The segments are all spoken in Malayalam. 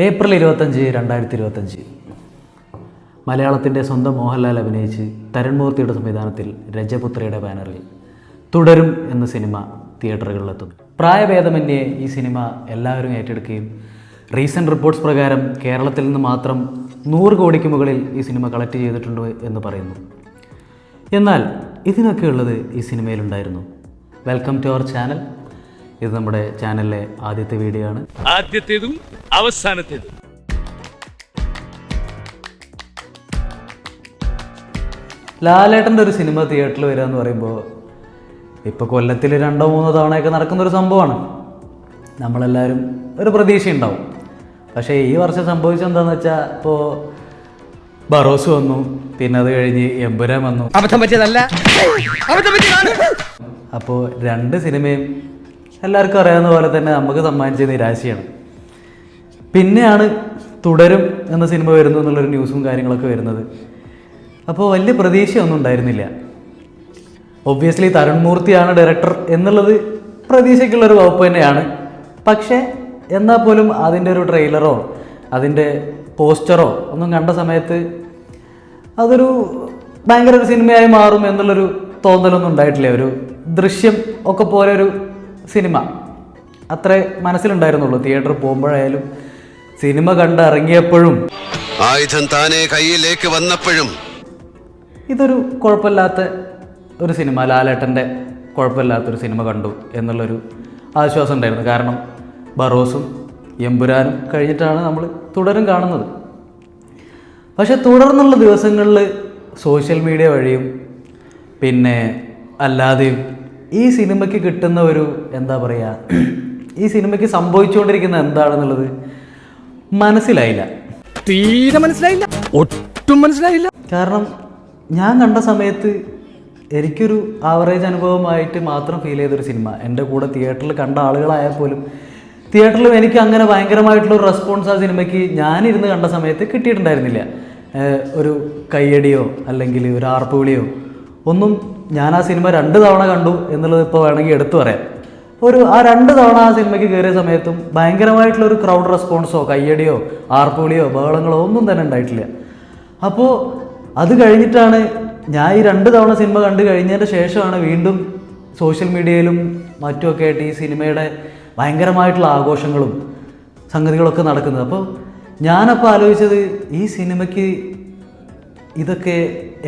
ഏപ്രിൽ 25, 2025 മലയാളത്തിൻ്റെ സ്വന്തം മോഹൻലാൽ അഭിനയിച്ച് തരൺമൂർത്തിയുടെ സംവിധാനത്തിൽ രജപുത്രയുടെ ബാനറിൽ തുടരും എന്ന സിനിമ തിയേറ്ററുകളിലെത്തുന്നു. പ്രായഭേദമന്യേ ഈ സിനിമ എല്ലാവരും ഏറ്റെടുക്കുകയും റീസെൻറ്റ് റിപ്പോർട്ട്സ് പ്രകാരം കേരളത്തിൽ നിന്ന് മാത്രം 100 കോടിക്ക് മുകളിൽ ഈ സിനിമ കളക്ട് ചെയ്തിട്ടുണ്ട് എന്ന് പറയുന്നു. എന്നാൽ ഇതിനൊക്കെ ഉള്ളത് ഈ സിനിമയിലുണ്ടായിരുന്നു. Welcome to our channel. ഇത് നമ്മുടെ ചാനലിലെ ആദ്യത്തെ വീഡിയോ ആണ്, ആദ്യത്തേതും അവസാനത്തേതും. ലാലേട്ടൻ്റെ ഒരു സിനിമ തിയേറ്ററിൽ വരിക എന്ന് പറയുമ്പോൾ ഇപ്പോൾ കൊല്ലത്തിൽ 2-3 തവണയൊക്കെ നടക്കുന്നൊരു സംഭവമാണ്. നമ്മളെല്ലാവരും ഒരു പ്രതീക്ഷയുണ്ടാവും. പക്ഷേ ഈ വർഷം സംഭവിച്ചെന്താണെന്ന് വെച്ചാൽ, ഇപ്പോൾ ബറോസ് വന്നു, പിന്നെ അത് കഴിഞ്ഞ് എമ്പുരാൻ വന്നു. അപ്പോൾ 2 സിനിമയും എല്ലാവർക്കും അറിയാവുന്ന പോലെ തന്നെ നമുക്ക് സമ്മാനിച്ച നിരാശയാണ്. പിന്നെയാണ് തുടരും എന്ന സിനിമ വരുന്നു എന്നുള്ളൊരു ന്യൂസും കാര്യങ്ങളൊക്കെ വരുന്നത്. അപ്പോൾ വലിയ പ്രതീക്ഷയൊന്നും ഉണ്ടായിരുന്നില്ല. ഒബ്വിയസ്ലി തരൺമൂർത്തിയാണ് ഡയറക്ടർ എന്നുള്ളത് പ്രതീക്ഷയ്ക്കുള്ളൊരു വകുപ്പ് തന്നെയാണ്. പക്ഷേ എന്നാൽ പോലും അതിൻ്റെ ഒരു ട്രെയിലറോ അതിൻ്റെ പോസ്റ്ററോ ഒന്നും കണ്ട സമയത്ത് അതൊരു ഭയങ്കര ഒരു സിനിമയായി മാറും എന്നുള്ളൊരു തോന്നലൊന്നും ഉണ്ടായിട്ടില്ല. ഒരു ദൃശ്യം ഒക്കെ പോലെ ഒരു സിനിമ അത്രേ മനസ്സിലുണ്ടായിരുന്നുള്ളൂ. തിയേറ്ററിൽ പോകുമ്പോഴായാലും സിനിമ കണ്ടിറങ്ങിയപ്പോഴും ആയുധം താനെ കയ്യിലേക്ക് വന്നപ്പോഴും ഇതൊരു കുഴപ്പമില്ലാത്ത ഒരു സിനിമ, ലാലേട്ടൻ്റെ കുഴപ്പമില്ലാത്തൊരു സിനിമ കണ്ടു എന്നുള്ളൊരു ആശ്വാസം ഉണ്ടായിരുന്നു. കാരണം ബറോസും എമ്പുരാനും കഴിഞ്ഞിട്ടാണ് നമ്മൾ തുടരും കാണുന്നത്. പക്ഷെ തുടർന്നുള്ള ദിവസങ്ങളിൽ സോഷ്യൽ മീഡിയ വഴിയും പിന്നെ അല്ലാതെയും ഈ സിനിമയ്ക്ക് കിട്ടുന്ന ഒരു എന്താ പറയുക, ഈ സിനിമയ്ക്ക് സംഭവിച്ചുകൊണ്ടിരിക്കുന്ന എന്താണെന്നുള്ളത് മനസ്സിലായില്ല, തീരെ മനസ്സിലായില്ല, ഒട്ടും മനസ്സിലായില്ല. കാരണം ഞാൻ കണ്ട സമയത്ത് എനിക്കൊരു ആവറേജ് അനുഭവമായിട്ട് മാത്രം ഫീൽ ചെയ്തൊരു സിനിമ. എൻ്റെ കൂടെ തിയേറ്ററിൽ കണ്ട ആളുകളായാൽ പോലും തിയേറ്ററിലും എനിക്ക് അങ്ങനെ ഭയങ്കരമായിട്ടുള്ളൊരു റെസ്പോൺസ് ആ സിനിമയ്ക്ക് ഞാനിരുന്ന് കണ്ട സമയത്ത് കിട്ടിയിട്ടുണ്ടായിരുന്നില്ല. ഒരു കയ്യടിയോ അല്ലെങ്കിൽ ഒരു ആർപ്പുവിളിയോ ഒന്നും. ഞാൻ ആ സിനിമ 2 തവണ കണ്ടു എന്നുള്ളത് ഇപ്പോൾ വേണമെങ്കിൽ എടുത്തു പറയാം. ആ 2 തവണ ആ സിനിമയ്ക്ക് കയറിയ സമയത്തും ഭയങ്കരമായിട്ടുള്ളൊരു ക്രൗഡ് റെസ്പോൺസോ കയ്യടിയോ ആർപ്പുവിളിയോ ബഹളങ്ങളോ ഒന്നും തന്നെ ഉണ്ടായിട്ടില്ല. അപ്പോൾ അത് കഴിഞ്ഞിട്ടാണ് ഞാൻ ഈ 2 തവണ സിനിമ കണ്ടു കഴിഞ്ഞതിൻ്റെ ശേഷമാണ് വീണ്ടും സോഷ്യൽ മീഡിയയിലും മറ്റുമൊക്കെ ആയിട്ട് ഈ സിനിമയുടെ ഭയങ്കരമായിട്ടുള്ള ആഘോഷങ്ങളും സംഗതികളൊക്കെ നടക്കുന്നത്. അപ്പോൾ ഞാനപ്പോൾ ആലോചിച്ചത്, ഈ സിനിമയ്ക്ക് ഇതൊക്കെ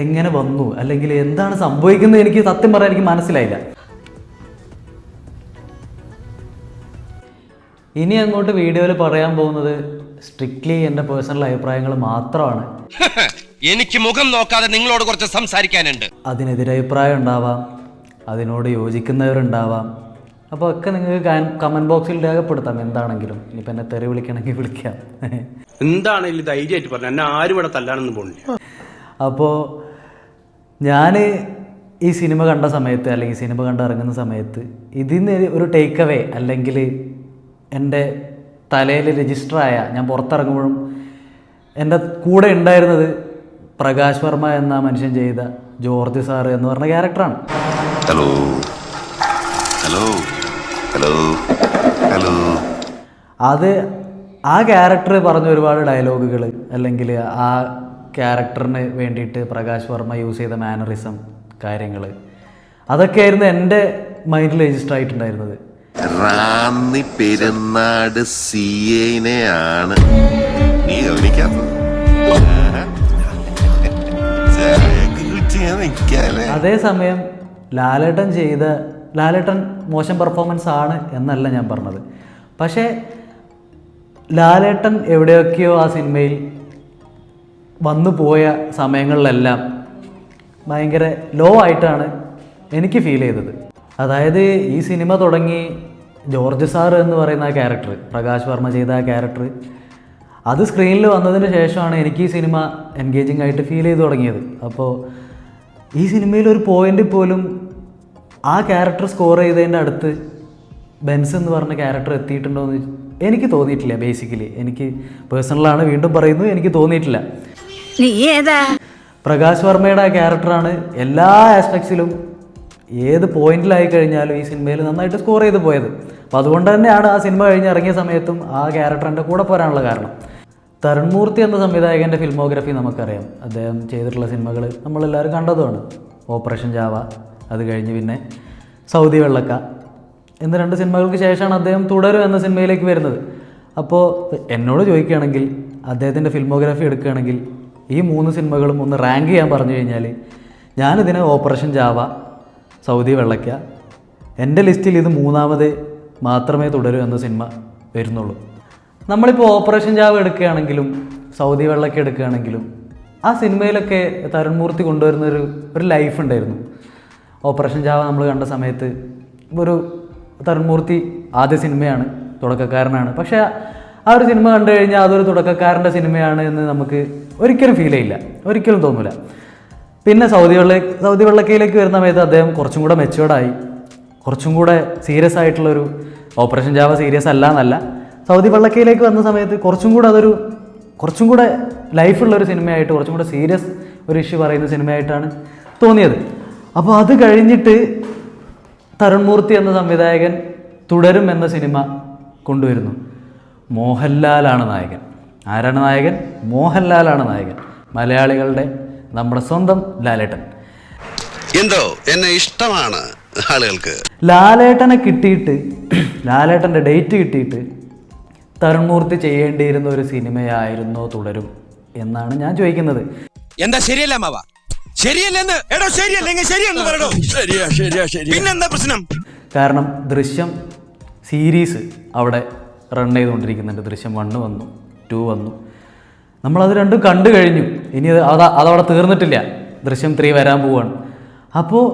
എങ്ങനെ വന്നു, അല്ലെങ്കിൽ എന്താണ് സംഭവിക്കുന്നത്, എനിക്ക് സത്യം പറയാൻ എനിക്ക് മനസ്സിലായില്ല. ഇനി അങ്ങോട്ട് വീഡിയോയിൽ പറയാൻ പോകുന്നത് സ്ട്രിക്ട്ലി എൻ്റെ പേഴ്സണൽ അഭിപ്രായങ്ങൾ മാത്രമാണ്. എനിക്ക് മുഖം നോക്കാതെ നിങ്ങളോട് കുറച്ച് സംസാരിക്കാനുണ്ട്. അതിനെതിരഭിപ്രായം ഉണ്ടാവാം, അതിനോട് യോജിക്കുന്നവരുണ്ടാവാം. അപ്പോൾ ഒക്കെ നിങ്ങൾക്ക് കമൻറ്റ് ബോക്സിൽ രേഖപ്പെടുത്താം എന്താണെങ്കിലും. ഇനിയിപ്പോൾ എന്നെ തെറി വിളിക്കണമെങ്കിൽ വിളിക്കാം. എന്താണെങ്കിലും ധൈര്യമായിട്ട് പറഞ്ഞു, എന്നെ ആരും ഇവിടെ തല്ലാനൊന്നും പോണില്ല. അപ്പോൾ ഞാൻ ഈ സിനിമ കണ്ട സമയത്ത്, അല്ലെങ്കിൽ സിനിമ കണ്ടിറങ്ങുന്ന സമയത്ത്, ഇതിന് ഒരു ടേക്ക് അവേ അല്ലെങ്കിൽ എൻ്റെ തലയിൽ രജിസ്റ്ററായ, ഞാൻ പുറത്തിറങ്ങുമ്പോഴും എൻ്റെ കൂടെ ഉണ്ടായിരുന്നത് പ്രകാശ് വർമ്മ എന്ന മനുഷ്യൻ ചെയ്ത ജോർജ് സാറ് എന്ന് പറഞ്ഞ ക്യാരക്ടറാണ്. Hello hello hello hello. അത് ആ ക്യാരക്ടർ പറഞ്ഞ ഒരുപാട് ഡയലോഗുകൾ, അല്ലെങ്കിൽ ആ ക്യാരക്ടറിന് വേണ്ടിയിട്ട് പ്രകാശ് വർമ്മ യൂസ് ചെയ്ത മാനറിസം കാര്യങ്ങൾ, അതൊക്കെയായിരുന്നു എൻ്റെ മൈൻഡിൽ രജിസ്റ്റർ ആയിട്ടുണ്ടായിരുന്നത്. റാന്നി പെരുന്നാട് സിയെയാണ് നീ ഗവനിക്കാത്തത്. അതേസമയം ലാലേട്ടൻ മോശം പെർഫോമൻസ് ആണ് എന്നല്ല ഞാൻ പറഞ്ഞത്. പക്ഷേ ലാലേട്ടൻ എവിടെയൊക്കെയോ ആ സിനിമയിൽ വന്നു പോയ സമയങ്ങളിലെല്ലാം ഭയങ്കര ലോ ആയിട്ടാണ് എനിക്ക് ഫീൽ ചെയ്തത്. അതായത് ഈ സിനിമ തുടങ്ങി ജോർജ് സാറ് എന്ന് പറയുന്ന ആ ക്യാരക്ടർ, പ്രകാശ് വർമ്മ ചെയ്ത ആ ക്യാരക്ടർ, അത് സ്ക്രീനിൽ വന്നതിന് ശേഷമാണ് എനിക്ക് ഈ സിനിമ എൻഗേജിങ് ആയിട്ട് ഫീൽ ചെയ്ത് തുടങ്ങിയത്. അപ്പോൾ ഈ സിനിമയിൽ ഒരു പോയിന്റിൽ പോലും ആ ക്യാരക്ടർ സ്കോർ ചെയ്തതിൻ്റെ അടുത്ത് ബെൻസ് എന്ന് പറഞ്ഞ ക്യാരക്ടർ എത്തിയിട്ടുണ്ടോ എന്ന് എനിക്ക് തോന്നിയിട്ടില്ല. ബേസിക്കലി എനിക്ക് പേഴ്സണലാണ്, വീണ്ടും പറയുന്നു, എനിക്ക് തോന്നിയിട്ടില്ല. പ്രകാശ് വർമ്മയുടെ ആ ക്യാരക്ടറാണ് എല്ലാ ആസ്പെക്ട്സിലും ഏത് പോയിന്റിലായി കഴിഞ്ഞാലും ഈ സിനിമയിൽ നന്നായിട്ട് സ്കോർ ചെയ്ത് പോയത്. അപ്പോൾ അതുകൊണ്ട് തന്നെയാണ് ആ സിനിമ കഴിഞ്ഞ് ഇറങ്ങിയ സമയത്തും ആ ക്യാരക്ടർ എൻ്റെ കൂടെ പോരാനുള്ള കാരണം. തരുൺമൂർത്തി എന്ന സംവിധായകൻ്റെ ഫിൽമോഗ്രഫി നമുക്കറിയാം. അദ്ദേഹം ചെയ്തിട്ടുള്ള സിനിമകൾ നമ്മളെല്ലാവരും കണ്ടതുമാണ്. ഓപ്പറേഷൻ ജാവ, അത് കഴിഞ്ഞ് പിന്നെ സൗദി വെള്ളക്ക എന്ന 2 സിനിമകൾക്ക് ശേഷമാണ് അദ്ദേഹം തുടരും എന്ന സിനിമയിലേക്ക് വരുന്നത്. അപ്പോൾ എന്നോട് ചോദിക്കുകയാണെങ്കിൽ, അദ്ദേഹത്തിൻ്റെ ഫിൽമോഗ്രഫി എടുക്കുകയാണെങ്കിൽ ഈ 3 സിനിമകളും ഒന്ന് റാങ്ക് ചെയ്യാൻ പറഞ്ഞു കഴിഞ്ഞാൽ ഞാനിതിന് ഓപ്പറേഷൻ ജാവ, സൗദി വെള്ളക്ക, എൻ്റെ ലിസ്റ്റിൽ ഇത് 3ാമത് മാത്രമേ തുടരൂ എന്ന സിനിമ വരുന്നുള്ളൂ. നമ്മളിപ്പോൾ ഓപ്പറേഷൻ ജാവ എടുക്കുകയാണെങ്കിലും സൗദി വെള്ളക്ക എടുക്കുകയാണെങ്കിലും ആ സിനിമയിലൊക്കെ തരുൺമൂർത്തി കൊണ്ടുവരുന്ന ഒരു ലൈഫ് ഉണ്ടായിരുന്നു. ഓപ്പറേഷൻ ജാവ നമ്മൾ കണ്ട സമയത്ത് ഒരു തരുൺമൂർത്തി ആദ്യ സിനിമയാണ്, തുടക്കക്കാരനാണ്. പക്ഷേ ആ ഒരു സിനിമ കണ്ടു കഴിഞ്ഞാൽ അതൊരു തുടക്കക്കാരൻ്റെ സിനിമയാണ് എന്ന് നമുക്ക് ഒരിക്കലും ഫീൽ ചെയ്യില്ല, ഒരിക്കലും തോന്നില്ല. പിന്നെ സൗദി വെള്ളക്കയിലേക്ക് വരുന്ന സമയത്ത് അദ്ദേഹം കുറച്ചും കൂടെ മെച്ചുവേർഡായി, കുറച്ചും കൂടെ സീരിയസ് ആയിട്ടുള്ളൊരു, ഓപ്പറേഷൻ ജാവ സീരിയസ് അല്ല എന്നല്ല, സൗദി വെള്ളക്കയിലേക്ക് വന്ന സമയത്ത് കുറച്ചും കൂടെ ലൈഫുള്ളൊരു സിനിമയായിട്ട്, കുറച്ചും കൂടെ സീരിയസ് ഒരു ഇഷ്യൂ പറയുന്ന സിനിമയായിട്ടാണ് തോന്നിയത്. അപ്പോൾ അത് കഴിഞ്ഞിട്ട് തരുൺമൂർത്തി എന്ന സംവിധായകൻ തുടരും എന്ന സിനിമ കൊണ്ടുവരുന്നു. മോഹൻലാലാണ് നായകൻ. ആരാണ് നായകൻ? മോഹൻലാലാണ് നായകൻ. മലയാളികളുടെ നമ്മുടെ സ്വന്തം ലാലേട്ടൻ. എന്തോ എന്നെ ഇഷ്ടമാണ് ആളുകൾക്ക്. ലാലേട്ടനെ കിട്ടിയിട്ട്, ലാലേട്ടൻ്റെ ഡേറ്റ് കിട്ടിയിട്ട് തരുൺമൂർത്തി ചെയ്യേണ്ടിയിരുന്ന ഒരു സിനിമയായിരുന്നോ തുടരും എന്നാണ് ഞാൻ ചോദിക്കുന്നത്. എന്താ ശരിയല്ല മാവ? ശരിയല്ലെന്ന് എടോ, ശരിയല്ലെങ്കിൽ ശരിയെന്ന് പറയണോ? പിന്നെന്താ പ്രശ്നം? കാരണം ദൃശ്യം സീരീസ് അവിടെ റൺ ചെയ്തുകൊണ്ടിരിക്കുന്നുണ്ട്. ദൃശ്യം 1 വന്നു, 2 വന്നു, നമ്മളത് രണ്ടും കണ്ടു കഴിഞ്ഞു. ഇനി അതവിടെ തീർന്നിട്ടില്ല, ദൃശ്യം 3 വരാൻ പോവുകയാണ്. അപ്പോൾ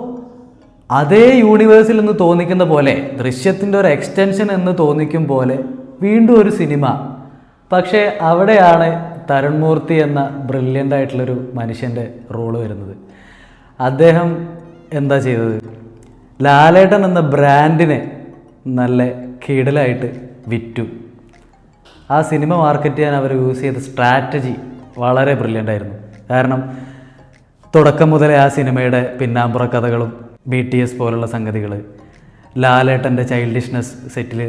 അതേ യൂണിവേഴ്സിൽ നിന്ന് തോന്നിക്കുന്ന പോലെ, ദൃശ്യത്തിൻ്റെ ഒരു എക്സ്റ്റൻഷൻ എന്ന് തോന്നിക്കും പോലെ വീണ്ടും ഒരു സിനിമ. പക്ഷേ അവിടെയാണ് തരുൺമൂർത്തി എന്ന ബ്രില്യൻ്റ് ആയിട്ടുള്ളൊരു മനുഷ്യൻ്റെ റോള് വരുന്നത്. അദ്ദേഹം എന്താ ചെയ്തത്? ലാലേട്ടൻ എന്ന ബ്രാൻഡിനെ നല്ല കിടലായിട്ട് വിറ്റു. ആ സിനിമ മാർക്കറ്റ് ചെയ്യാൻ അവർ യൂസ് ചെയ്ത സ്ട്രാറ്റജി വളരെ ബ്രില്യൻ്റ് ആയിരുന്നു. കാരണം തുടക്കം മുതലേ ആ സിനിമയുടെ പിന്നാമ്പുറ കഥകളും BTS പോലുള്ള സംഗതികൾ, ലാലേട്ടൻ്റെ ചൈൽഡിഷ്നെസ് സെറ്റിൽ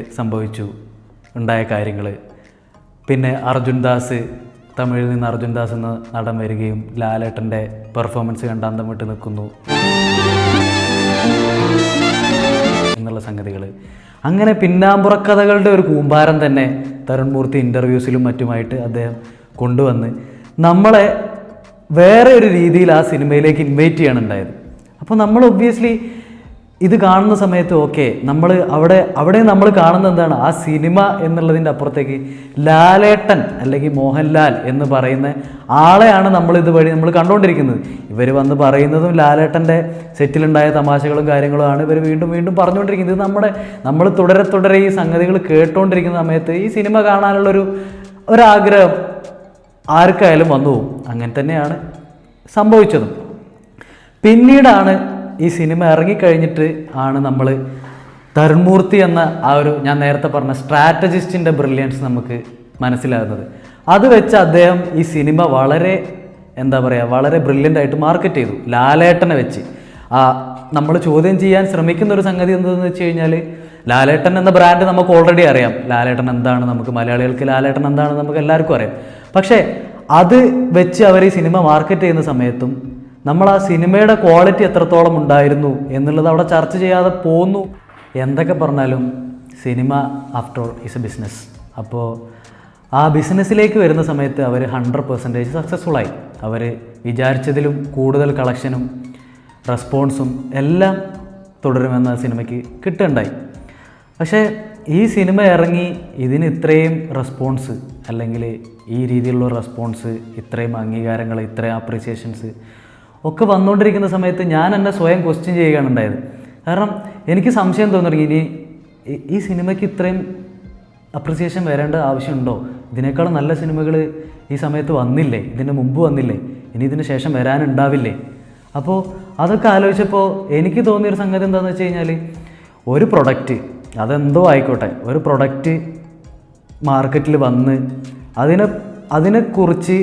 ഉണ്ടായ കാര്യങ്ങൾ, പിന്നെ അർജുൻ ദാസ്, തമിഴിൽ നിന്ന് അർജുൻ ദാസ് എന്ന നടൻ വരികയും ലാലേട്ടൻ്റെ പെർഫോമൻസ് കണ്ട് അന്തം വിട്ട് നിൽക്കുന്നു എന്നുള്ള സംഗതികൾ, അങ്ങനെ പിന്നാമ്പുറക്കഥകളുടെ ഒരു കൂമ്പാരം തന്നെ തരുൺമൂർത്തി ഇൻ്റർവ്യൂസിലും മറ്റുമായിട്ട് അദ്ദേഹം കൊണ്ടുവന്ന് നമ്മളെ വേറെ ഒരു രീതിയിൽ ആ സിനിമയിലേക്ക് ഇൻവൈറ്റ് ചെയ്യാനുണ്ടായത്. അപ്പോൾ നമ്മൾ ഒബ്വിയസ്ലി ഇത് കാണുന്ന സമയത്ത് ഓക്കെ, നമ്മൾ അവിടെ നമ്മൾ കാണുന്നത് എന്താണ്? ആ സിനിമ എന്നുള്ളതിൻ്റെ അപ്പുറത്തേക്ക് ലാലേട്ടൻ അല്ലെങ്കിൽ മോഹൻലാൽ എന്ന് പറയുന്ന ആളെയാണ് നമ്മൾ ഇതുവഴി നമ്മൾ കണ്ടുകൊണ്ടിരിക്കുന്നത്. ഇവർ വന്ന് പറയുന്നതും ലാലേട്ടൻ്റെ സെറ്റിലുണ്ടായ തമാശകളും കാര്യങ്ങളുമാണ് ഇവർ വീണ്ടും വീണ്ടും പറഞ്ഞുകൊണ്ടിരിക്കുന്നത്. നമ്മൾ തുടരെ ഈ സംഗതികൾ കേട്ടുകൊണ്ടിരിക്കുന്ന സമയത്ത് ഈ സിനിമ കാണാനുള്ളൊരാഗ്രഹം ആർക്കായാലും വന്നു പോകും. അങ്ങനെ തന്നെയാണ് സംഭവിച്ചതും. പിന്നീടാണ് ഈ സിനിമ ഇറങ്ങിക്കഴിഞ്ഞിട്ട് ആണ് നമ്മൾ തരുൺമൂർത്തി എന്ന ആ ഒരു, ഞാൻ നേരത്തെ പറഞ്ഞ സ്ട്രാറ്റജിസ്റ്റിൻ്റെ ബ്രില്യൻസ് നമുക്ക് മനസ്സിലാകുന്നത്. അത് വെച്ച് അദ്ദേഹം ഈ സിനിമ വളരെ വളരെ ബ്രില്യൻ്റ് ആയിട്ട് മാർക്കറ്റ് ചെയ്തു. ലാലേട്ടനെ വെച്ച് നമ്മൾ ചോദ്യം ചെയ്യാൻ ശ്രമിക്കുന്ന ഒരു സംഗതി എന്താണെന്ന് വെച്ച് കഴിഞ്ഞാൽ, ലാലേട്ടൻ എന്ന ബ്രാൻഡ് നമുക്ക് ഓൾറെഡി അറിയാം. ലാലേട്ടൻ എന്താണ്, നമുക്ക് മലയാളികൾക്ക് ലാലേട്ടൻ എന്താണ് നമുക്ക് എല്ലാവർക്കും അറിയാം. പക്ഷേ അത് വെച്ച് അവർ ഈ സിനിമ മാർക്കറ്റ് ചെയ്യുന്ന സമയത്തും നമ്മൾ ആ സിനിമയുടെ ക്വാളിറ്റി എത്രത്തോളം ഉണ്ടായിരുന്നു എന്നുള്ളത് അവിടെ ചർച്ച ചെയ്യാതെ പോന്നു. എന്തൊക്കെ പറഞ്ഞാലും cinema after all is A business. അപ്പോൾ ആ ബിസിനസ്സിലേക്ക് വരുന്ന സമയത്ത് അവർ 100% സക്സസ്ഫുള്ളായി. അവർ വിചാരിച്ചതിലും കൂടുതൽ കളക്ഷനും റെസ്പോൺസും എല്ലാം തുടരുമെന്ന സിനിമയ്ക്ക് കിട്ടുകയുണ്ടായി. പക്ഷേ ഈ സിനിമ ഇറങ്ങി ഇതിന് ഇത്രയും റെസ്പോൺസ്, അല്ലെങ്കിൽ ഈ രീതിയിലുള്ള റെസ്പോൺസ്, ഇത്രയും അംഗീകാരങ്ങൾ, ഇത്രയും അപ്രീസിയേഷൻസ് ഒക്കെ വന്നുകൊണ്ടിരിക്കുന്ന സമയത്ത് ഞാൻ എന്നെ സ്വയം ക്വസ്റ്റ്യൻ ചെയ്യുകയാണ് ഉണ്ടായത്. കാരണം എനിക്ക് സംശയം തോന്നി, ഇനി ഈ സിനിമയ്ക്ക് ഇത്രയും അപ്രിസിയേഷൻ വരേണ്ട ആവശ്യമുണ്ടോ? ഇതിനേക്കാളും നല്ല സിനിമകൾ ഈ സമയത്ത് വന്നില്ലേ? ഇതിന് മുമ്പ് വന്നില്ലേ? ഇനി ഇതിന് ശേഷം വരാനുണ്ടാവില്ലേ? അപ്പോൾ അതൊക്കെ ആലോചിച്ചപ്പോൾ എനിക്ക് തോന്നിയൊരു സംഗതി എന്താണെന്ന് വെച്ച് കഴിഞ്ഞാൽ, ഒരു പ്രൊഡക്റ്റ്, അതെന്തോ ആയിക്കോട്ടെ, ഒരു പ്രൊഡക്റ്റ് മാർക്കറ്റിൽ വന്ന് അതിനെക്കുറിച്ച്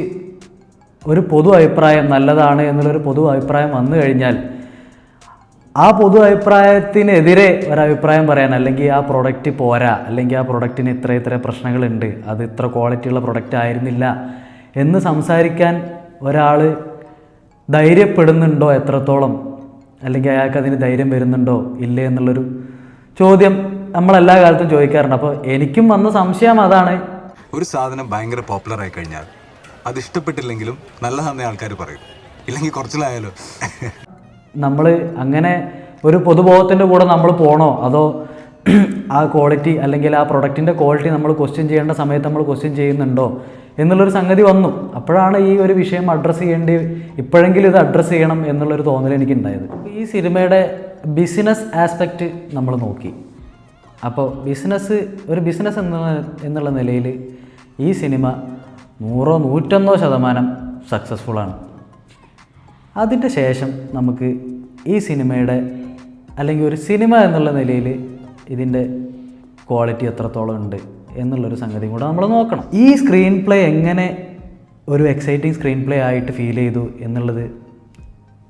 ഒരു പൊതു അഭിപ്രായം നല്ലതാണ് എന്നുള്ളൊരു പൊതു അഭിപ്രായം വന്നു കഴിഞ്ഞാൽ ആ പൊതു അഭിപ്രായത്തിനെതിരെ ഒരഭിപ്രായം പറയാൻ, അല്ലെങ്കിൽ ആ പ്രൊഡക്റ്റ് പോരാ, അല്ലെങ്കിൽ ആ പ്രൊഡക്റ്റിന് ഇത്ര പ്രശ്നങ്ങളുണ്ട്, അത് ഇത്ര ക്വാളിറ്റിയുള്ള പ്രൊഡക്റ്റ് ആയിരുന്നില്ല എന്ന് സംസാരിക്കാൻ ഒരാൾ ധൈര്യപ്പെടുന്നുണ്ടോ എത്രത്തോളം, അല്ലെങ്കിൽ അയാൾക്ക് അതിന് ധൈര്യം വരുന്നുണ്ടോ ഇല്ലേ എന്നുള്ളൊരു ചോദ്യം നമ്മളെല്ലാ കാലത്തും ചോദിക്കാറുണ്ട്. അപ്പോൾ എനിക്കും വന്ന സംശയം അതാണ്. ഒരു സാധനം ഭയങ്കര പോപ്പുലർ ആയി കഴിഞ്ഞാൽ അത് ഇഷ്ടപ്പെട്ടില്ലെങ്കിലും നല്ലതാണെന്ന് ആൾക്കാർ പറയും, ഇല്ലെങ്കിൽ കുറച്ചിലായാലോ. നമ്മൾ അങ്ങനെ ഒരു പൊതുബോധത്തിൻ്റെ കൂടെ നമ്മൾ പോകണോ, അതോ ആ ക്വാളിറ്റി അല്ലെങ്കിൽ ആ പ്രൊഡക്റ്റിൻ്റെ ക്വാളിറ്റി നമ്മൾ ക്വസ്റ്റ്യൻ ചെയ്യേണ്ട സമയത്ത് നമ്മൾ ക്വസ്റ്റ്യൻ ചെയ്യുന്നുണ്ടോ എന്നുള്ളൊരു സംഗതി വന്നു. അപ്പോഴാണ് ഈ ഒരു വിഷയം അഡ്രസ്സ് ചെയ്യേണ്ടി, ഇപ്പോഴെങ്കിലും ഇത് അഡ്രസ്സ് ചെയ്യണം എന്നുള്ളൊരു തോന്നൽ എനിക്കുണ്ടായത്. ഈ സിനിമയുടെ ബിസിനസ് ആസ്പെക്റ്റ് നമ്മൾ നോക്കി. അപ്പോൾ ഒരു ബിസിനസ് എന്നുള്ള നിലയിൽ ഈ സിനിമ 100-101% സക്സസ്ഫുള്ളാണ്. അതിൻ്റെ ശേഷം നമുക്ക് ഈ സിനിമയുടെ, അല്ലെങ്കിൽ ഒരു സിനിമ എന്നുള്ള നിലയിൽ ഇതിൻ്റെ ക്വാളിറ്റി എത്രത്തോളം ഉണ്ട് എന്നുള്ളൊരു സംഗതി കൂടെ നമ്മൾ നോക്കണം. ഈ സ്ക്രീൻ പ്ലേ എങ്ങനെ ഒരു എക്സൈറ്റിംഗ് സ്ക്രീൻ പ്ലേ ആയിട്ട് ഫീൽ ചെയ്തു എന്നുള്ളത്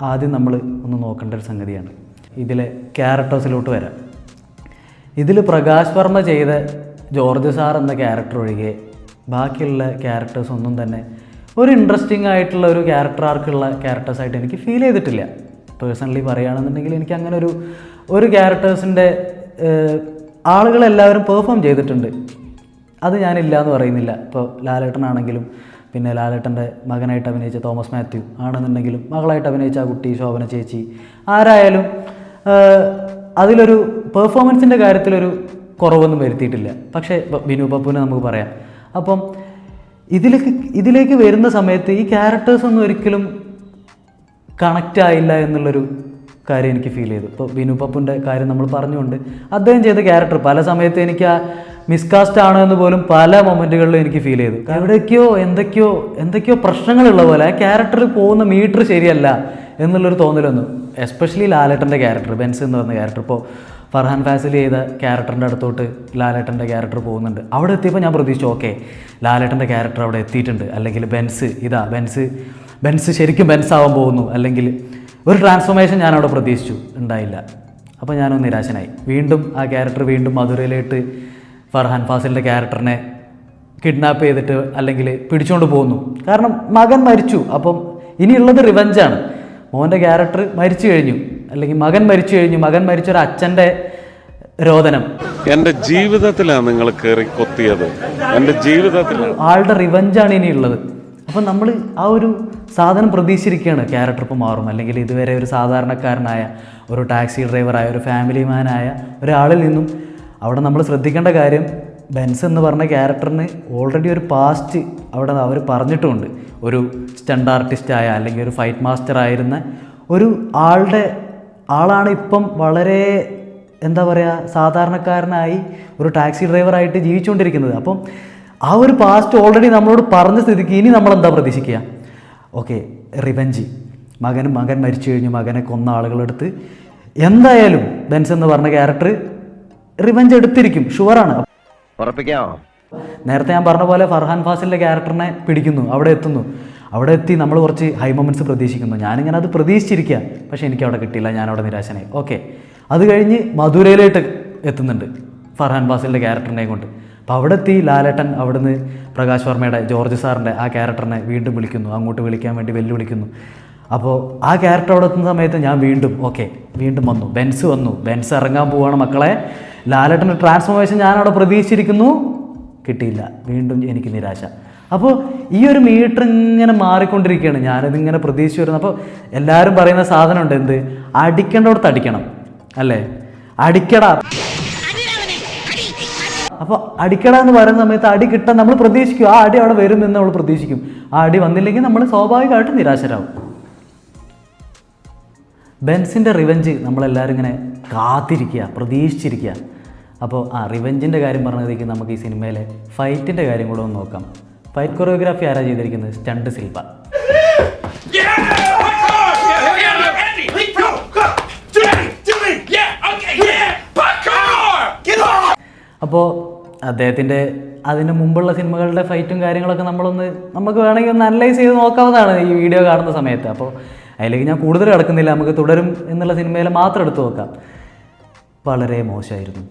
ആദ്യം നമ്മൾ ഒന്ന് നോക്കേണ്ട ഒരു സംഗതിയാണ്. ഇതിലെ ക്യാരക്ടേഴ്സിലോട്ട് വരാം. ഇതിൽ പ്രകാശ് വർമ്മ ചെയ്ത ജോർജ് സാർ എന്ന ക്യാരക്ടർ ഒഴികെ ബാക്കിയുള്ള ക്യാരക്ടേഴ്സ് ഒന്നും തന്നെ ഒരു ഇൻട്രസ്റ്റിംഗ് ആയിട്ടുള്ള ഒരു ക്യാരക്ടർ ആർക്കുള്ള ക്യാരക്ടേഴ്സായിട്ട് എനിക്ക് ഫീൽ ചെയ്തിട്ടില്ല. പേഴ്സണലി പറയുകയാണെന്നുണ്ടെങ്കിൽ എനിക്ക് അങ്ങനെ ഒരു ക്യാരക്ടേഴ്സിൻ്റെ ആളുകളെല്ലാവരും പെർഫോം ചെയ്തിട്ടുണ്ട്, അത് ഞാനില്ല എന്ന് പറയുന്നില്ല. ഇപ്പോൾ ലാലേട്ടനാണെങ്കിലും, പിന്നെ ലാലേട്ടൻ്റെ മകനായിട്ട് അഭിനയിച്ച തോമസ് മാത്യു ആണെന്നുണ്ടെങ്കിലും, മകളായിട്ട് അഭിനയിച്ച ആ കുട്ടി ശോഭന ചേച്ചി, ആരായാലും അതിലൊരു പെർഫോമൻസിൻ്റെ കാര്യത്തിലൊരു കുറവൊന്നും വരുത്തിയിട്ടില്ല. പക്ഷേ ബിനു പപ്പുവിനെ നമുക്ക് പറയാം. അപ്പം ഇതിലേക്ക് വരുന്ന സമയത്ത് ഈ ക്യാരക്ടേഴ്സൊന്നും ഒരിക്കലും കണക്റ്റ് ആയില്ല എന്നുള്ളൊരു കാര്യം എനിക്ക് ഫീൽ ചെയ്തു. ഇപ്പോൾ ബിനു പപ്പുൻ്റെ കാര്യം നമ്മൾ പറഞ്ഞുകൊണ്ട് അദ്ദേഹം ചെയ്ത ക്യാരക്ടർ പല സമയത്ത് എനിക്ക് ആ മിസ്കാസ്റ്റ് ആണോ എന്ന് പോലും പല മൊമെൻറ്റുകളിലും എനിക്ക് ഫീൽ ചെയ്തു. എവിടേക്കോ എന്തൊക്കെയോ പ്രശ്നങ്ങളുള്ള പോലെ ആ ക്യാരക്ടറിൽ പോകുന്ന മീറ്റർ ശരിയല്ല എന്നുള്ളൊരു തോന്നലൊന്നും, എസ്പെഷ്യലി ലാലേട്ടൻ്റെ ക്യാരക്ടർ, ബെൻസ് എന്ന് പറഞ്ഞ ക്യാരക്ടർ. ഇപ്പോൾ ഫർഹാൻ ഫാസിൽ ചെയ്ത ക്യാരക്ടറിൻ്റെ അടുത്തോട്ട് ലാലേട്ടൻ്റെ ക്യാരക്ടർ പോകുന്നുണ്ട്. അവിടെ എത്തിയപ്പോൾ ഞാൻ പ്രതീക്ഷിച്ചു, ഓക്കെ ലാലേട്ടൻ്റെ ക്യാരക്ടർ അവിടെ എത്തിയിട്ടുണ്ട്, അല്ലെങ്കിൽ ബെൻസ് ശരിക്കും ബെൻസ് ആവാൻ പോകുന്നു, അല്ലെങ്കിൽ ഒരു ട്രാൻസ്ഫോർമേഷൻ ഞാൻ അവിടെ പ്രതീക്ഷിച്ചു, ഉണ്ടായില്ല. അപ്പോൾ ഞാനൊന്ന് നിരാശനായി. വീണ്ടും ആ ക്യാരക്ടർ മധുരയിലേക്ക് ഫർഹാൻ ഫാസിലിൻ്റെ ക്യാരക്ടറിനെ കിഡ്നാപ്പ് ചെയ്തിട്ട് അല്ലെങ്കിൽ പിടിച്ചുകൊണ്ട് പോകുന്നു. കാരണം മകൻ മരിച്ചു, അപ്പം ഇനിയുള്ളത് റിവഞ്ചാണ്. മോൻ്റെ ക്യാരക്ടർ മരിച്ചു കഴിഞ്ഞു, അല്ലെങ്കിൽ മകൻ മരിച്ചൊരു അച്ഛൻ്റെ രോദനം എൻ്റെ ജീവിതത്തിലാണ് നിങ്ങൾ കയറി കൊത്തിയത്, എൻ്റെ ജീവിതത്തിലാണ്. ആളുടെ റിവഞ്ചാണ് ഇനിയുള്ളത്. അപ്പം നമ്മൾ ആ ഒരു സാധനം പ്രതീക്ഷിച്ചിരിക്കുകയാണ്. ക്യാരക്ടർ ഇപ്പോൾ മാറും, അല്ലെങ്കിൽ ഇതുവരെ ഒരു സാധാരണക്കാരനായ ഒരു ടാക്സി ഡ്രൈവറായ ഒരു ഫാമിലി മാനായ ഒരാളിൽ നിന്നും അവിടെ നമ്മൾ ശ്രദ്ധിക്കേണ്ട കാര്യം, ബെൻസ് എന്ന് പറഞ്ഞ ക്യാരക്ടറിന് ഓൾറെഡി ഒരു പാസ്റ്റ് അവിടെ അവർ പറഞ്ഞിട്ടുമുണ്ട്. ഒരു സ്റ്റണ്ട് ആർട്ടിസ്റ്റായ അല്ലെങ്കിൽ ഒരു ഫൈറ്റ് മാസ്റ്റർ ആയിരുന്ന ഒരു ആളാണ് ഇപ്പം വളരെ എന്താ പറയുക സാധാരണക്കാരനായി ഒരു ടാക്സി ഡ്രൈവറായിട്ട് ജീവിച്ചുകൊണ്ടിരിക്കുന്നത്. അപ്പം ആ ഒരു പാസ്റ്റ് ഓൾറെഡി നമ്മളോട് പറഞ്ഞ സ്ഥിതിക്ക് ഇനി നമ്മളെന്താ പ്രതീക്ഷിക്കുക? ഓക്കെ, റിവെഞ്ച്, മകൻ മരിച്ചു കഴിഞ്ഞു, മകനെ കൊന്ന ആളുകളെടുത്ത് എന്തായാലും ബെൻസ് എന്ന് പറഞ്ഞ ക്യാരക്ടർ റിവെഞ്ച് എടുത്തിരിക്കും, ഷുവറാണ്. നേരത്തെ ഞാൻ പറഞ്ഞ പോലെ ഫർഹാൻ ഫാസിലിൻ്റെ ക്യാരക്ടറിനെ പിടിക്കുന്നു, അവിടെ എത്തി നമ്മൾ കുറച്ച് ഹൈ മൊമെൻറ്റ്സ് പ്രതീക്ഷിക്കുന്നു. ഞാനിങ്ങനെ അത് പ്രതീക്ഷിച്ചിരിക്കുക, പക്ഷേ എനിക്ക് അവിടെ കിട്ടിയില്ല, ഞാനവിടെ നിരാശനായി. ഓക്കെ, അത് കഴിഞ്ഞ് മധുരയിലേക്ക് എത്തുന്നുണ്ട് ഫർഹാൻ ഫാസിലിൻ്റെ ക്യാരക്ടറിനെ കൊണ്ട്. അപ്പോൾ അവിടെ എത്തി ലാലേട്ടൻ അവിടുന്ന് പ്രകാശ് വർമ്മയുടെ ജോർജ് സാറിൻ്റെ ആ ക്യാരക്ടറിനെ വീണ്ടും വിളിക്കുന്നു, അങ്ങോട്ട് വിളിക്കാൻ വേണ്ടി വെല്ലുവിളിക്കുന്നു. അപ്പോൾ ആ ക്യാരക്ടർ അവിടെ എത്തുന്ന സമയത്ത് ഞാൻ വീണ്ടും വന്നു, ബെൻസ് ഇറങ്ങാൻ പോവുകയാണ് മക്കളെ, ലാലേട്ടൻ്റെ ട്രാൻസ്ഫോർമേഷൻ ഞാനവിടെ പ്രതീക്ഷിച്ചിരിക്കുന്നു, കിട്ടിയില്ല, വീണ്ടും എനിക്ക് നിരാശ. അപ്പോൾ ഈ ഒരു മീറ്റർ ഇങ്ങനെ മാറിക്കൊണ്ടിരിക്കുകയാണ്, ഞാനിതിങ്ങനെ പ്രതീക്ഷിച്ച് വരുന്നത്. അപ്പോൾ എല്ലാവരും പറയുന്ന സാധനമുണ്ട്, എന്ത് അടിക്കേണ്ടടുത്ത് അടിക്കണം, അല്ലേ, അടിക്കടാ. അപ്പോൾ അടിക്കട എന്ന് പറയുന്ന സമയത്ത് അടി കിട്ടാൻ നമ്മൾ പ്രതീക്ഷിക്കും, ആ അടി അവിടെ വരും എന്ന് നമ്മൾ പ്രതീക്ഷിക്കും. ആ അടി വന്നില്ലെങ്കിൽ നമ്മൾ സ്വാഭാവികമായിട്ടും നിരാശരാകും. ബെൻസിൻ്റെ റിവെഞ്ച് നമ്മളെല്ലാവരും ഇങ്ങനെ കാത്തിരിക്കുക, പ്രതീക്ഷിച്ചിരിക്കുക. അപ്പോൾ ആ റിവെഞ്ചിൻ്റെ കാര്യം പറഞ്ഞതിലേക്ക് നമുക്ക് ഈ സിനിമയിലെ ഫൈറ്റിൻ്റെ കാര്യം കൂടെ ഒന്ന് നോക്കാം. ഫൈറ്റ് കൊറിയോഗ്രാഫി ആരാ ചെയ്തിരിക്കുന്നത്? Stunt Silva. അപ്പോൾ അദ്ദേഹത്തിൻ്റെ അതിന് മുമ്പുള്ള സിനിമകളുടെ ഫൈറ്റും കാര്യങ്ങളൊക്കെ നമുക്ക് വേണമെങ്കിൽ ഒന്ന് അനലൈസ് ചെയ്ത് നോക്കാവുന്നതാണ് ഈ വീഡിയോ കാണുന്ന സമയത്ത്. അപ്പോൾ അതിലേക്ക് ഞാൻ കൂടുതൽ കിടക്കുന്നില്ല, നമുക്ക് തുടരും എന്നുള്ള സിനിമയിൽ മാത്രം എടുത്തു നോക്കാം. വളരെ മോശമായിരുന്നു.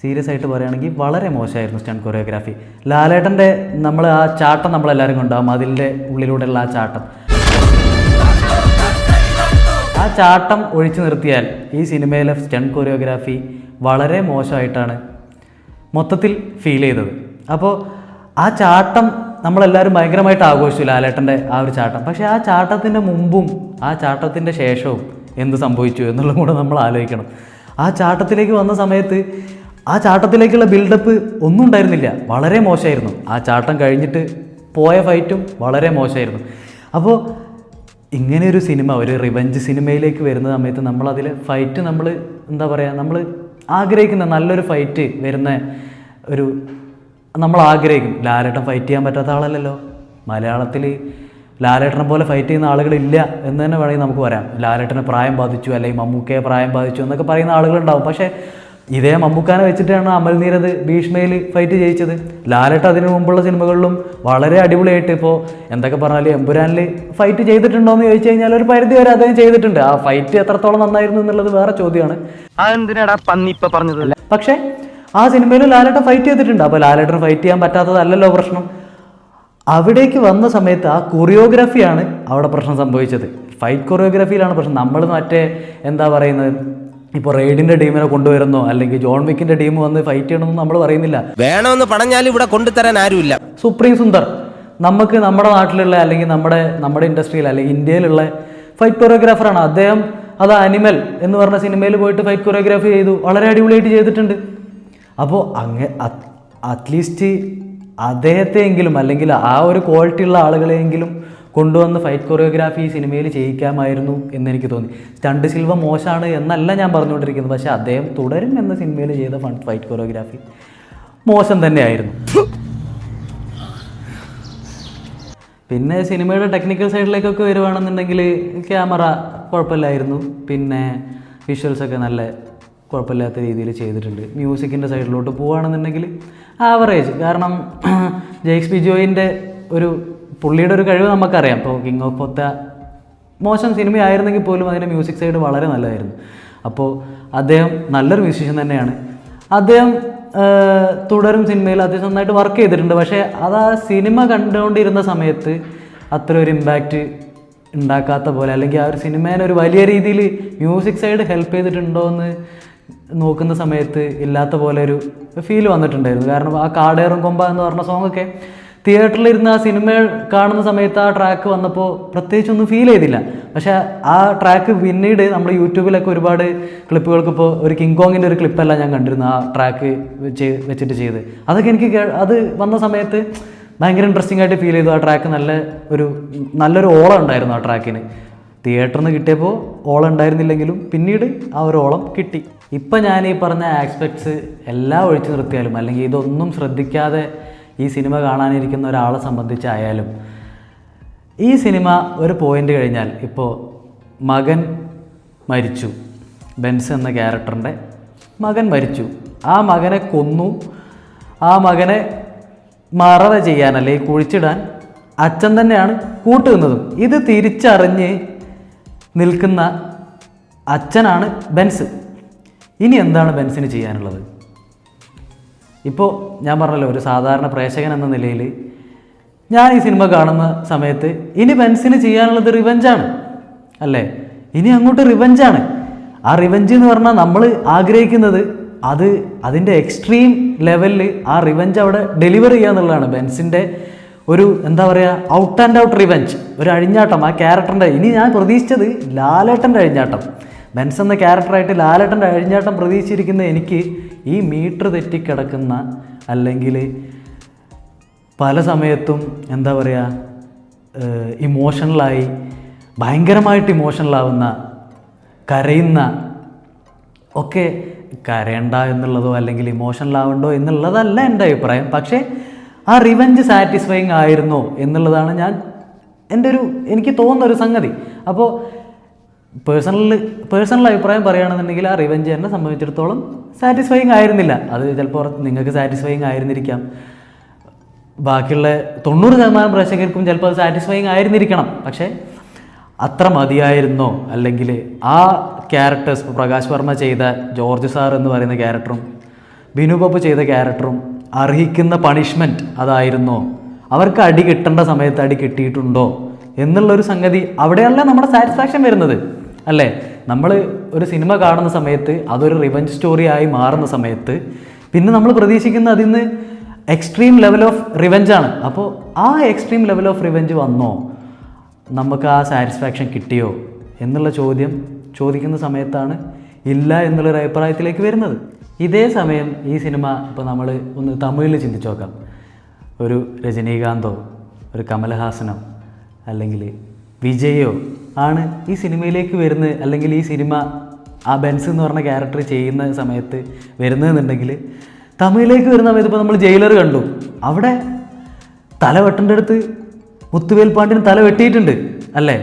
സീരിയസ് ആയിട്ട് പറയുകയാണെങ്കിൽ വളരെ മോശമായിരുന്നു സ്റ്റണ്ട് കൊറിയോഗ്രാഫി. ലാലേട്ടൻ്റെ നമ്മൾ ആ ചാട്ടം നമ്മളെല്ലാവരും കൊണ്ടാകും, അതിൻ്റെ ഉള്ളിലൂടെയുള്ള ആ ചാട്ടം. ആ ചാട്ടം ഒഴിച്ചു നിർത്തിയാൽ ഈ സിനിമയിലെ സ്റ്റണ്ട് കൊറിയോഗ്രാഫി വളരെ മോശമായിട്ടാണ് മൊത്തത്തിൽ ഫീൽ ചെയ്തത്. അപ്പോൾ ആ ചാട്ടം നമ്മളെല്ലാവരും ഭയങ്കരമായിട്ട് ആഘോഷിച്ചു, ലാലേട്ടൻ്റെ ആ ഒരു ചാട്ടം. പക്ഷേ ആ ചാട്ടത്തിൻ്റെ മുമ്പും ആ ചാട്ടത്തിൻ്റെ ശേഷവും എന്ത് സംഭവിച്ചു എന്നുള്ളതും കൂടെ നമ്മൾ ആലോചിക്കണം. ആ ചാട്ടത്തിലേക്ക് വന്ന സമയത്ത് ആ ചാട്ടത്തിലേക്കുള്ള ബിൽഡപ്പ് ഒന്നും ഉണ്ടായിരുന്നില്ല, വളരെ മോശമായിരുന്നു. ആ ചാട്ടം കഴിഞ്ഞിട്ട് പോയ ഫൈറ്റും വളരെ മോശമായിരുന്നു. അപ്പോൾ ഇങ്ങനെയൊരു സിനിമ, ഒരു റിവഞ്ച് സിനിമയിലേക്ക് വരുന്ന സമയത്ത് നമ്മളതിൽ ഫൈറ്റ് നമ്മൾ എന്താ പറയുക, നമ്മൾ ആഗ്രഹിക്കുന്ന നല്ലൊരു ഫൈറ്റ് വരുന്ന ഒരു നമ്മൾ ആഗ്രഹിക്കും. ലാലേട്ടൻ ഫൈറ്റ് ചെയ്യാൻ പറ്റാത്ത ആളല്ലല്ലോ. മലയാളത്തിൽ ലാലേട്ടനെ പോലെ ഫൈറ്റ് ചെയ്യുന്ന ആളുകളില്ല എന്ന് തന്നെ വേണമെങ്കിൽ നമുക്ക് പറയാം. ലാലേട്ടനെ പ്രായം ബാധിച്ചു, അല്ലെങ്കിൽ മമ്മൂക്കയെ പ്രായം ബാധിച്ചു എന്നൊക്കെ പറയുന്ന ആളുകളുണ്ടാവും. പക്ഷേ ഇതേ മമ്മൂക്കാനെ വെച്ചിട്ടാണ് അമൽ നീരദ് ഭീഷ്മയിൽ ഫൈറ്റ് ജയിച്ചത്. ലാലേട്ടൻ അതിനു മുമ്പുള്ള സിനിമകളിലും വളരെ അടിപൊളിയായിട്ട്, ഇപ്പോൾ എന്തൊക്കെ പറഞ്ഞാലും എമ്പുരാനിൽ ഫൈറ്റ് ചെയ്തിട്ടുണ്ടോ എന്ന് ചോദിച്ചു കഴിഞ്ഞാൽ ഒരു പരിധി വരെ അദ്ദേഹം ചെയ്തിട്ടുണ്ട്. ആ ഫൈറ്റ് എത്രത്തോളം നന്നായിരുന്നു എന്നുള്ളത് വേറെ ചോദ്യമാണ്. അതെന്തിനാടാ പന്നി ഇപ്പൊ പറഞ്ഞത്? പക്ഷേ ആ സിനിമയിൽ ലാലേട്ടൻ ഫൈറ്റ് ചെയ്തിട്ടുണ്ട്. അപ്പോൾ ലാലേട്ടൻ ഫൈറ്റ് ചെയ്യാൻ പറ്റാത്തതല്ലല്ലോ പ്രശ്നം. അവിടേക്ക് വന്ന സമയത്ത് ആ കൊറിയോഗ്രാഫിയാണ് അവിടെ പ്രശ്നം സംഭവിച്ചത്. ഫൈറ്റ് കൊറിയോഗ്രാഫിയിലാണ് പ്രശ്നം. നമ്മൾ മറ്റേ എന്താ പറയുന്നത്, ഇപ്പോൾ റെയ്ഡിൻ്റെ ടീമിനെ കൊണ്ടുവരുന്നോ അല്ലെങ്കിൽ ജോൺ വിക്കിൻ്റെ ടീം വന്ന് ഫൈറ്റ് ചെയ്യണമെന്ന് നമ്മൾ പറയുന്നില്ല. വേണമെന്ന് പറഞ്ഞാൽ ഇവിടെ കൊണ്ടുതരാൻ ആരുമില്ല. സുപ്രീം സുന്ദർ നമുക്ക് നമ്മുടെ നാട്ടിലുള്ള അല്ലെങ്കിൽ നമ്മുടെ ഇൻഡസ്ട്രിയിൽ അല്ലെങ്കിൽ ഇന്ത്യയിലുള്ള ഫൈറ്റ് കൊറിയോഗ്രാഫറാണ് അദ്ദേഹം. അത് അനിമൽ എന്ന് പറഞ്ഞ സിനിമയിൽ പോയിട്ട് ഫൈറ്റ് കൊറിയോഗ്രാഫി ചെയ്തു, വളരെ അടിപൊളിയായിട്ട് ചെയ്തിട്ടുണ്ട്. അപ്പോൾ അറ്റ്ലീസ്റ്റ് അദ്ദേഹത്തെയെങ്കിലും അല്ലെങ്കിൽ ആ ഒരു ക്വാളിറ്റി ഉള്ള ആളുകളെയെങ്കിലും കൊണ്ടുവന്ന് ഫൈറ്റ് കൊറിയോഗ്രാഫി ഈ സിനിമയിൽ ചെയ്യിക്കാമായിരുന്നു എന്നെനിക്ക് തോന്നി. സ്റ്റണ്ട് സിൽവ മോശമാണ് എന്നല്ല ഞാൻ പറഞ്ഞുകൊണ്ടിരിക്കുന്നത്, പക്ഷേ അദ്ദേഹം തുടരും എന്ന സിനിമയിൽ ചെയ്ത ഫൈറ്റ് കൊറിയോഗ്രാഫി മോശം തന്നെയായിരുന്നു. പിന്നെ സിനിമയുടെ ടെക്നിക്കൽ സൈഡിലേക്കൊക്കെ വരുവാണെന്നുണ്ടെങ്കിൽ ക്യാമറ കുഴപ്പമില്ലായിരുന്നു, പിന്നെ വിഷ്വൽസൊക്കെ നല്ല കുഴപ്പമില്ലാത്ത രീതിയിൽ ചെയ്തിട്ടുണ്ട്. മ്യൂസിക്കിൻ്റെ സൈഡിലോട്ട് പോവുകയാണെന്നുണ്ടെങ്കിൽ ആവറേജ്. കാരണം ജെയ്ക്സ് ബിജോയിൻ്റെ പുള്ളിയുടെ ഒരു കഴിവ് നമുക്കറിയാം. ഇപ്പോൾ കിങ് ഓഫ് കൊത്ത മോശം സിനിമയായിരുന്നെങ്കിൽ പോലും അതിൻ്റെ മ്യൂസിക് സൈഡ് വളരെ നല്ലതായിരുന്നു. അപ്പോൾ അദ്ദേഹം നല്ലൊരു മ്യൂസീഷ്യൻ തന്നെയാണ്. അദ്ദേഹം തുടരും സിനിമയിൽ അദ്ദേഹം നന്നായിട്ട് വർക്ക് ചെയ്തിട്ടുണ്ട്. പക്ഷേ അത് ആ സിനിമ കണ്ടുകൊണ്ടിരുന്ന സമയത്ത് അത്ര ഒരു ഇമ്പാക്റ്റ് ഉണ്ടാക്കാത്ത പോലെ, അല്ലെങ്കിൽ ആ ഒരു സിനിമേനെ ഒരു വലിയ രീതിയിൽ മ്യൂസിക് സൈഡ് ഹെൽപ്പ് ചെയ്തിട്ടുണ്ടോ എന്ന് നോക്കുന്ന സമയത്ത് ഇല്ലാത്ത പോലെ ഒരു ഫീൽ വന്നിട്ടുണ്ടായിരുന്നു. കാരണം ആ കാടേറും കൊമ്പ എന്ന് പറഞ്ഞ സോങ്ങൊക്കെ തിയേറ്ററിലിരുന്ന് ആ സിനിമ കാണുന്ന സമയത്ത് ആ ട്രാക്ക് വന്നപ്പോൾ പ്രത്യേകിച്ചൊന്നും ഫീൽ ചെയ്തില്ല. പക്ഷേ ആ ട്രാക്ക് പിന്നീട് നമ്മൾ യൂട്യൂബിലൊക്കെ ഒരുപാട് ക്ലിപ്പുകൾക്ക്, ഇപ്പോൾ ഒരു കിങ് കോങ്ങിൻ്റെ ഒരു ക്ലിപ്പല്ല ഞാൻ കണ്ടിരുന്നു ആ ട്രാക്ക് വെച്ചിട്ട് ചെയ്ത്. അതൊക്കെ എനിക്ക് അത് വന്ന സമയത്ത് ഭയങ്കര ഇൻട്രസ്റ്റിംഗ് ആയിട്ട് ഫീൽ ചെയ്തു. ആ ട്രാക്ക് നല്ലൊരു ഓളം ഉണ്ടായിരുന്നു ആ ട്രാക്കിന്. തിയേറ്ററിൽ നിന്ന് കിട്ടിയപ്പോൾ ഓളം ഉണ്ടായിരുന്നില്ലെങ്കിലും പിന്നീട് ആ ഒരു ഓളം കിട്ടി. ഇപ്പം ഞാൻ ഈ പറഞ്ഞ ആസ്പെക്ട്സ് എല്ലാം ഒഴിച്ചു നിർത്തിയാലും, അല്ലെങ്കിൽ ഇതൊന്നും ശ്രദ്ധിക്കാതെ ഈ സിനിമ കാണാനിരിക്കുന്ന ഒരാളെ സംബന്ധിച്ചായാലും, ഈ സിനിമ ഒരു പോയിൻ്റ് കഴിഞ്ഞാൽ, ഇപ്പോൾ മകൻ മരിച്ചു, ബെൻസ് എന്ന ക്യാരക്ടറിൻ്റെ മകൻ മരിച്ചു, ആ മകനെ കൊന്നു, ആ മകനെ മറവ ചെയ്യാൻ അല്ലെങ്കിൽ കുഴിച്ചിടാൻ അച്ഛൻ തന്നെയാണ് കൂട്ടുന്നതും. ഇത് തിരിച്ചറിഞ്ഞ് നിൽക്കുന്ന അച്ഛനാണ് ബെൻസ്. ഇനി എന്താണ് ബെൻസിന് ചെയ്യാനുള്ളത്? ഇപ്പോൾ ഞാൻ പറഞ്ഞല്ലോ, ഒരു സാധാരണ പ്രേക്ഷകൻ എന്ന നിലയിൽ ഞാൻ ഈ സിനിമ കാണുന്ന സമയത്ത് ഇനി ബെൻസിന് ചെയ്യാനുള്ളത് റിവെഞ്ചാണ് അല്ലേ? ഇനി അങ്ങോട്ട് റിവെഞ്ചാണ്. ആ റിവെഞ്ച് എന്ന് പറഞ്ഞാൽ നമ്മൾ ആഗ്രഹിക്കുന്നത് അതിൻ്റെ എക്സ്ട്രീം ലെവലിൽ ആ റിവെഞ്ച് അവിടെ ഡെലിവർ ചെയ്യുക എന്നുള്ളതാണ്. ബെൻസിൻ്റെ ഒരു എന്താ പറയുക, ഔട്ട് ആൻഡ് ഔട്ട് റിവെഞ്ച്, ഒരു അഴിഞ്ഞാട്ടം ആ ക്യാരക്ടറിൻ്റെ. ഇനി ഞാൻ പ്രതീക്ഷിച്ചത് ലാലേട്ടൻ്റെ അഴിഞ്ഞാട്ടം, ബെൻസ് എന്ന ക്യാരക്ടറായിട്ട് ലാലേട്ടൻ്റെ അഴിഞ്ഞാട്ടം പ്രതീക്ഷിച്ചിരിക്കുന്ന എനിക്ക് ഈ മീറ്റർ തെറ്റിക്കിടക്കുന്ന, അല്ലെങ്കിൽ പല സമയത്തും എന്താ പറയുക ഇമോഷണലായി ഭയങ്കരമായിട്ട് ഇമോഷണലാവുന്ന, കരയുന്ന ഒക്കെ, കരയണ്ട എന്നുള്ളതോ അല്ലെങ്കിൽ ഇമോഷണലാവണ്ടോ എന്നുള്ളതല്ല എൻ്റെ അഭിപ്രായം. പക്ഷേ ആ റിവെഞ്ച് സാറ്റിസ്ഫൈങ് ആയിരുന്നോ എന്നുള്ളതാണ് എനിക്ക് തോന്നുന്നൊരു സംഗതി. അപ്പോൾ പേഴ്സണൽ അഭിപ്രായം പറയുകയാണെന്നുണ്ടെങ്കിൽ ആ റിവെഞ്ച് എന്നെ സംബന്ധിച്ചിടത്തോളം സാറ്റിസ്ഫൈങ് ആയിരുന്നില്ല. അത് ചിലപ്പോൾ നിങ്ങൾക്ക് സാറ്റിസ്ഫൈങ് ആയിരുന്നിരിക്കാം, ബാക്കിയുള്ള 90% പ്രേക്ഷകർക്കും ചിലപ്പോൾ അത് സാറ്റിസ്ഫൈങ് ആയിരുന്നിരിക്കണം. പക്ഷേ അത്ര മതിയായിരുന്നോ, അല്ലെങ്കിൽ ആ ക്യാരക്ടേഴ്സ് ഇപ്പോൾ പ്രകാശ് വർമ്മ ചെയ്ത ജോർജ് സാർ എന്ന് പറയുന്ന ക്യാരക്ടറും ബിനു പപ്പു ചെയ്ത ക്യാരക്ടറും അർഹിക്കുന്ന പണിഷ്മെൻറ്റ് അതായിരുന്നോ, അവർക്ക് അടി കിട്ടേണ്ട സമയത്ത് അടി കിട്ടിയിട്ടുണ്ടോ എന്നുള്ളൊരു സംഗതി അവിടെയല്ല നമ്മുടെ സാറ്റിസ്ഫാക്ഷൻ വരുന്നത് അല്ലേ. നമ്മൾ ഒരു സിനിമ കാണുന്ന സമയത്ത് അതൊരു റിവഞ്ച് സ്റ്റോറി ആയി മാറുന്ന സമയത്ത് പിന്നെ നമ്മൾ പ്രതീക്ഷിക്കുന്ന അതിൽ നിന്ന് എക്സ്ട്രീം ലെവൽ ഓഫ് റിവെഞ്ചാണ്. അപ്പോൾ ആ എക്സ്ട്രീം ലെവൽ ഓഫ് റിവെഞ്ച് വന്നോ, നമുക്ക് ആ സാറ്റിസ്ഫാക്ഷൻ കിട്ടിയോ എന്നുള്ള ചോദ്യം ചോദിക്കുന്ന സമയത്താണ് ഇല്ല എന്നുള്ളൊരു അഭിപ്രായത്തിലേക്ക് വരുന്നത്. ഇതേ സമയം ഈ സിനിമ ഇപ്പോൾ നമ്മൾ ഒന്ന് തമിഴിൽ ചിന്തിച്ച് നോക്കാം. ഒരു രജനീകാന്തോ ഒരു കമൽഹാസനോ അല്ലെങ്കിൽ വിജയോ ആണ് ഈ സിനിമയിലേക്ക് വരുന്നത്, അല്ലെങ്കിൽ ഈ സിനിമ ആ ബെൻസ് എന്ന് പറഞ്ഞ ക്യാരക്ടർ ചെയ്യുന്ന സമയത്ത് വരുന്നതെന്നുണ്ടെങ്കിൽ തമിഴിലേക്ക് വരുന്ന സമയത്ത് ഇപ്പോൾ നമ്മൾ ജയിലർ കണ്ടു, അവിടെ തല വെട്ടേണ്ട അടുത്ത് മുത്തുവേൽ പാണ്ഡ്യന് തല വെട്ടിയിട്ടുണ്ട് അല്ലേ.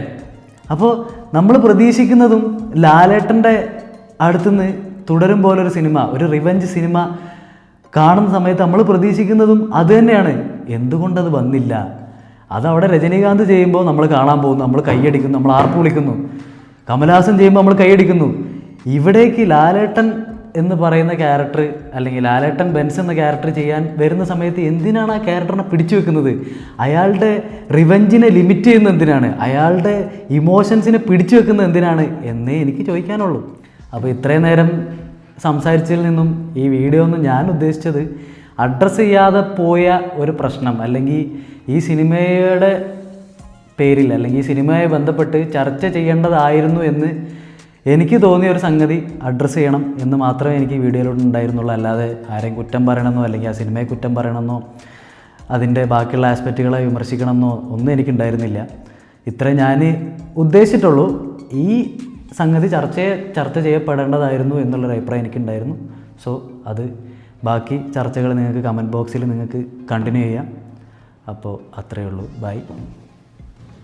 അപ്പോൾ നമ്മൾ പ്രതീക്ഷിക്കുന്നതും ലാലേട്ടൻ്റെ അടുത്തുനിന്ന് തുടരും പോലൊരു സിനിമ, ഒരു റിവെഞ്ച് സിനിമ കാണുന്ന സമയത്ത് നമ്മൾ പ്രതീക്ഷിക്കുന്നതും അത് തന്നെയാണ്. എന്തുകൊണ്ടത് വന്നില്ല? അതവിടെ രജനീകാന്ത് ചെയ്യുമ്പോൾ നമ്മൾ കാണാൻ പോകുന്നു, നമ്മൾ കൈയടിക്കുന്നു, നമ്മൾ ആർപ്പ് വിളിക്കുന്നു. കമൽഹാസൻ ചെയ്യുമ്പോൾ നമ്മൾ കൈയടിക്കുന്നു. ഇവിടേക്ക് ലാലേട്ടൻ എന്ന് പറയുന്ന ക്യാരക്ടർ അല്ലെങ്കിൽ ലാലേട്ടൻ ബെൻസ് എന്ന ക്യാരക്ടർ ചെയ്യാൻ വരുന്ന സമയത്ത് എന്തിനാണ് ആ ക്യാരക്ടറിനെ പിടിച്ചു വെക്കുന്നത്? അയാളുടെ റിവെഞ്ചിനെ ലിമിറ്റ് ചെയ്യുന്നത് എന്തിനാണ്? അയാളുടെ ഇമോഷൻസിനെ പിടിച്ചു വെക്കുന്നത് എന്തിനാണ് എന്നേ എനിക്ക് ചോദിക്കാനുള്ളൂ. അപ്പോൾ ഇത്രയും നേരം സംസാരിച്ചതിൽ നിന്നും ഈ വീഡിയോ ഒന്നും ഞാൻ ഉദ്ദേശിച്ചത് അഡ്രസ്സ് ചെയ്യാതെ പോയ ഒരു പ്രശ്നം, അല്ലെങ്കിൽ ഈ സിനിമയുടെ പേരിൽ അല്ലെങ്കിൽ ഈ സിനിമയെ ബന്ധപ്പെട്ട് ചർച്ച ചെയ്യേണ്ടതായിരുന്നു എന്ന് എനിക്ക് തോന്നിയ ഒരു സംഗതി അഡ്രസ്സ് ചെയ്യണം എന്ന് മാത്രമേ എനിക്ക് ഈ വീഡിയോയിലൂടെ ഉണ്ടായിരുന്നുള്ളൂ. അല്ലാതെ ആരെയും കുറ്റം പറയണമെന്നോ അല്ലെങ്കിൽ ആ സിനിമയെ കുറ്റം പറയണമെന്നോ അതിൻ്റെ ബാക്കിയുള്ള ആസ്പെക്റ്റുകളെ വിമർശിക്കണമെന്നോ ഒന്നും എനിക്കുണ്ടായിരുന്നില്ല. ഇത്രേ ഞാൻ ഉദ്ദേശിച്ചിട്ടുള്ളൂ. ഈ സംഗതി ചർച്ച ചെയ്യപ്പെടേണ്ടതായിരുന്നു എന്നുള്ളൊരു അഭിപ്രായം എനിക്കുണ്ടായിരുന്നു. സോ അത് ബാക്കി ചർച്ചകൾ നിങ്ങൾക്ക് കമൻറ്റ് ബോക്സിൽ നിങ്ങൾക്ക് കണ്ടിന്യൂ ചെയ്യാം. അപ്പോൾ അത്രയേ ഉള്ളൂ. By.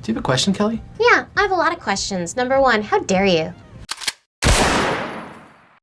Do you have a question, Kelly? Yeah, I have a lot of questions. Number one, how dare you?